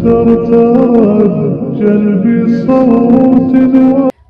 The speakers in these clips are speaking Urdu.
ترتجل بصوت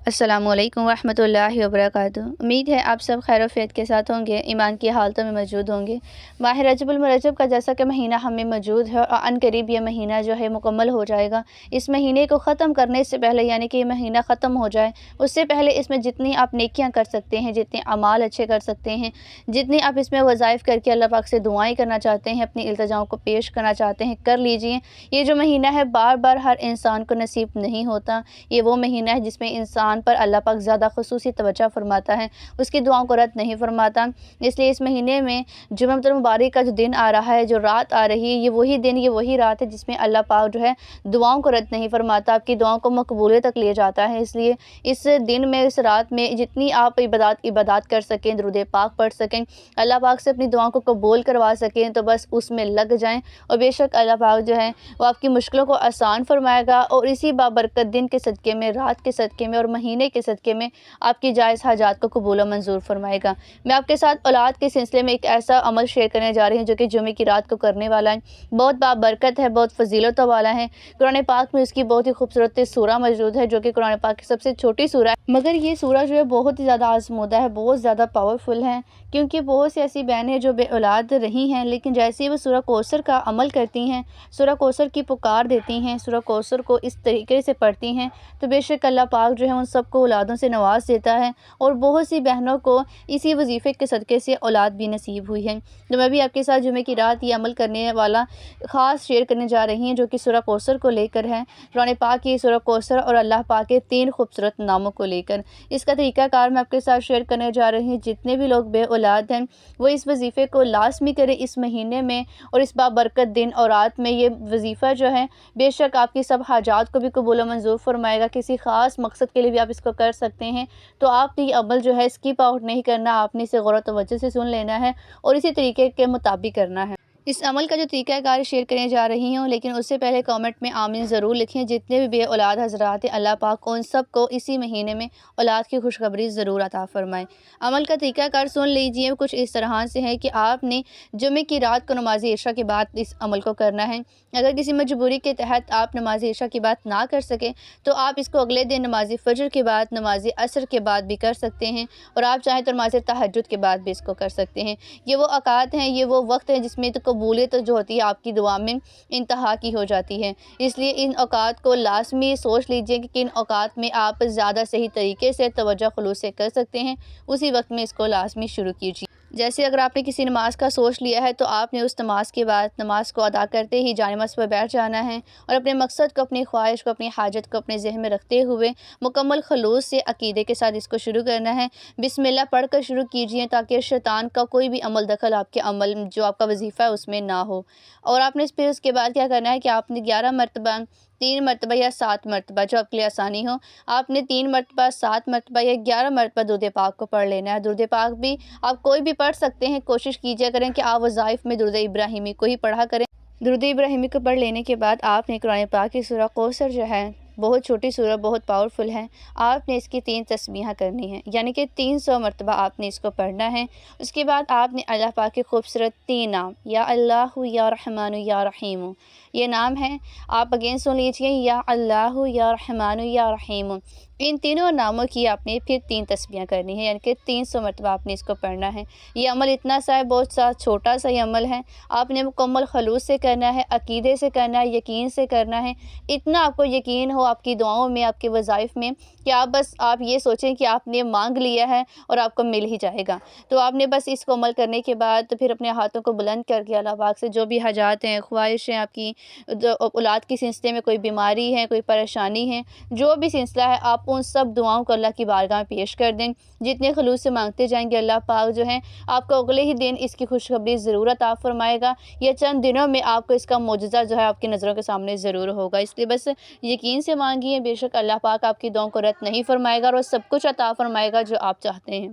السلام علیکم ورحمۃ اللہ وبرکاتہ۔ امید ہے آپ سب خیر و عافیت کے ساتھ ہوں گے، ایمان کی حالتوں میں موجود ہوں گے۔ ماہ رجب المرجب کا جیسا کہ مہینہ ہمیں موجود ہے اور ان قریب یہ مہینہ جو ہے مکمل ہو جائے گا۔ اس مہینے کو ختم کرنے سے پہلے، یعنی کہ یہ مہینہ ختم ہو جائے اس سے پہلے، اس میں جتنی آپ نیکیاں کر سکتے ہیں، جتنے اعمال اچھے کر سکتے ہیں، جتنی آپ اس میں وظائف کر کے اللہ پاک سے دعائیں کرنا چاہتے ہیں، اپنی التجاؤں کو پیش کرنا چاہتے ہیں، کر لیجئے۔ یہ جو مہینہ ہے بار بار ہر انسان کو نصیب نہیں ہوتا۔ یہ وہ مہینہ ہے جس میں انسان پر اللہ پاک زیادہ خصوصی توجہ فرماتا ہے، اس کی دعاؤں کو رد نہیں فرماتا۔ اس لیے اس مہینے میں جمعہ المبارک کا جو دن آ رہا ہے، جو رات آ رہی ہے، یہ وہی دن، یہ وہی رات ہے جس میں اللہ پاک جو ہے دعاؤں کو رد نہیں فرماتا، آپ کی دعاؤں کو مقبولیت تک لے جاتا ہے۔ اس لیے اس دن میں، اس رات میں جتنی آپ عبادات کر سکیں، درود پاک پڑھ سکیں، اللہ پاک سے اپنی دعاؤں کو قبول کروا سکیں، تو بس اس میں لگ جائیں، اور بے شک اللہ پاک جو ہے وہ آپ کی مشکلوں کو آسان فرمائے گا، اور اسی بابرکت دن کے صدقے میں، رات کے صدقے میں اور مہینے کے صدقے میں آپ کی جائز حاجات کو قبول و منظور فرمائے گا۔ میں آپ کے ساتھ اولاد کے سلسلے میں ایک ایسا عمل شیئر کرنے جا رہی ہوں جو کہ جمعے کی رات کو کرنے والا ہے، بہت بابرکت ہے، بہت فضیلتوں والا ہے۔ قرآن پاک میں اس کی بہت ہی خوبصورت سورہ موجود ہے جو کہ قرآن پاک کی سب سے چھوٹی سورہ ہے، مگر یہ سورہ جو ہے بہت ہی زیادہ آزمودہ ہے، بہت زیادہ پاورفل ہے، کیونکہ بہت سی ایسی بہنیں جو بے اولاد رہی ہیں، لیکن جیسے ہی وہ سورہ کوثر کا عمل کرتی ہیں، سورہ کوثر کی پکار دیتی ہیں، سورہ کوثر کو اس طریقے سے پڑھتی ہیں، تو بے شک اللہ پاک جو ہے ان سب کو اولادوں سے نواز دیتا ہے، اور بہت سی بہنوں کو اسی وظیفے کے صدقے سے اولاد بھی نصیب ہوئی ہے۔ تو میں بھی آپ کے ساتھ جمعے کی رات یہ عمل کرنے والا خاص شیئر کرنے جا رہی ہیں جو کہ سورہ کوثر کو لے کر ہے، قرآن پاک کی سورہ کوثر اور اللہ پاک کے 3 خوبصورت ناموں کو لے کر۔ اس کا طریقہ کار میں آپ کے ساتھ شیئر کرنے جا رہی ہوں۔ جتنے بھی لوگ بے اولاد ہیں وہ اس وظیفے کو لازمی کریں اس مہینے میں، اور اس بابرکت دن اور رات میں یہ وظیفہ جو ہے بے شک آپ کی سب حاجات کو بھی قبول و منظور فرمائے گا۔ کسی خاص مقصد کے لیے بھی آپ اس کو کر سکتے ہیں، تو آپ نے یہ عمل جو ہے اسکپ آؤٹ نہیں کرنا، آپ نے اسے غور و توجہ سے سن لینا ہے اور اسی طریقے کے مطابق کرنا ہے۔ اس عمل کا جو طریقہ کار شیئر کرنے جا رہی ہوں، لیکن اس سے پہلے کامنٹ میں آمین ضرور لکھیں۔ جتنے بھی بے اولاد حضرات ہیں، اللہ پاک ان سب کو اسی مہینے میں اولاد کی خوشخبری ضرور عطا فرمائے۔ عمل کا طریقہ کار سن لیجئے، کچھ اس طرح سے ہے کہ آپ نے جمعے کی رات کو نماز عشاء کے بعد اس عمل کو کرنا ہے۔ اگر کسی مجبوری کے تحت آپ نماز عشاء کی بات نہ کر سکیں تو آپ اس کو اگلے دن نماز فجر کے بعد، نماز عصر کے بعد بھی کر سکتے ہیں، اور آپ چاہیں تو نماز تہجد کے بعد بھی اس کو کر سکتے ہیں۔ یہ وہ اوقات ہیں، یہ وہ وقت ہیں جس میں تو قبولیت جو ہوتی ہے آپ کی دعا میں انتہا کی ہو جاتی ہے۔ اس لیے ان اوقات کو لازمی سوچ لیجئے کہ کن اوقات میں آپ زیادہ صحیح طریقے سے توجہ خلوص سے کر سکتے ہیں، اسی وقت میں اس کو لازمی شروع کیجیے۔ جیسے اگر آپ نے کسی نماز کا سوچ لیا ہے تو آپ نے اس نماز کے بعد نماز کو ادا کرتے ہی جانماز پر بیٹھ جانا ہے، اور اپنے مقصد کو، اپنی خواہش کو، اپنی حاجت کو اپنے ذہن میں رکھتے ہوئے مکمل خلوص سے عقیدے کے ساتھ اس کو شروع کرنا ہے۔ بسم اللہ پڑھ کر شروع کیجئے تاکہ شیطان کا کوئی بھی عمل دخل آپ کے عمل جو آپ کا وظیفہ ہے اس میں نہ ہو۔ اور آپ نے پھر اس کے بعد کیا کرنا ہے کہ آپ نے 11 مرتبہ، 3 مرتبہ یا 7 مرتبہ جو آپ کے لیے آسانی ہو، آپ نے 3 مرتبہ، 7 مرتبہ یا 11 مرتبہ درود پاک کو پڑھ لینا ہے۔ درود پاک بھی آپ کوئی بھی پڑھ سکتے ہیں، کوشش کیجیے کریں کہ آپ وظائف میں درود ابراہیمی کو ہی پڑھا کریں۔ درود ابراہیمی کو پڑھ لینے کے بعد آپ نے قرآن پاک کی سورہ کوثر جو ہے، بہت چھوٹی سورہ، بہت پاورفل ہے، آپ نے اس کی 3 تسبیحیں کرنی ہیں، یعنی کہ 300 مرتبہ آپ نے اس کو پڑھنا ہے۔ اس کے بعد آپ نے اللہ پاک کے خوبصورت 3 نام، یا اللہ، یا رحمان، یا رحیم، یہ نام ہیں، آپ اگین سن لیجئے، یا اللہ، یا رحمان، یا رحیم۔ ان تینوں ناموں کی آپ نے پھر 3 تسبیحیں کرنی ہے، یعنی کہ 300 مرتبہ آپ نے اس کو پڑھنا ہے۔ یہ عمل اتنا سا ہے، بہت سا چھوٹا سا یہ عمل ہے، آپ نے مکمل خلوص سے کرنا ہے، عقیدے سے کرنا ہے، یقین سے کرنا ہے، اتنا آپ کو یقین ہو آپ کی دعاؤں میں، آپ کے وظائف میں، کہ آپ یہ سوچیں کہ آپ نے مانگ لیا ہے اور آپ کو مل ہی جائے گا۔ تو آپ نے بس اس کو عمل کرنے کے بعد پھر اپنے ہاتھوں کو بلند کر کے اللہ پاک سے جو بھی حاجات ہیں، خواہش ہیں آپ کی، اولاد کی سلسلے میں کوئی بیماری ہے، کوئی پریشانی ہے، جو بھی سلسلہ ہے، آپ ان سب دعاؤں کو اللہ کی بارگاہ میں پیش کر دیں۔ جتنے خلوص سے مانگتے جائیں گے اللہ پاک جو ہے آپ کو اگلے ہی دن اس کی خوشخبری ضرور عطا فرمائے گا، یا چند دنوں میں آپ کو اس کا معجزہ جو ہے آپ کی نظروں کے سامنے ضرور ہوگا۔ اس لیے بس یقین سے مانگیے، بے شک اللہ پاک آپ کی دعاؤں کو رد نہیں فرمائے گا اور سب کچھ عطا فرمائے گا جو آپ چاہتے ہیں۔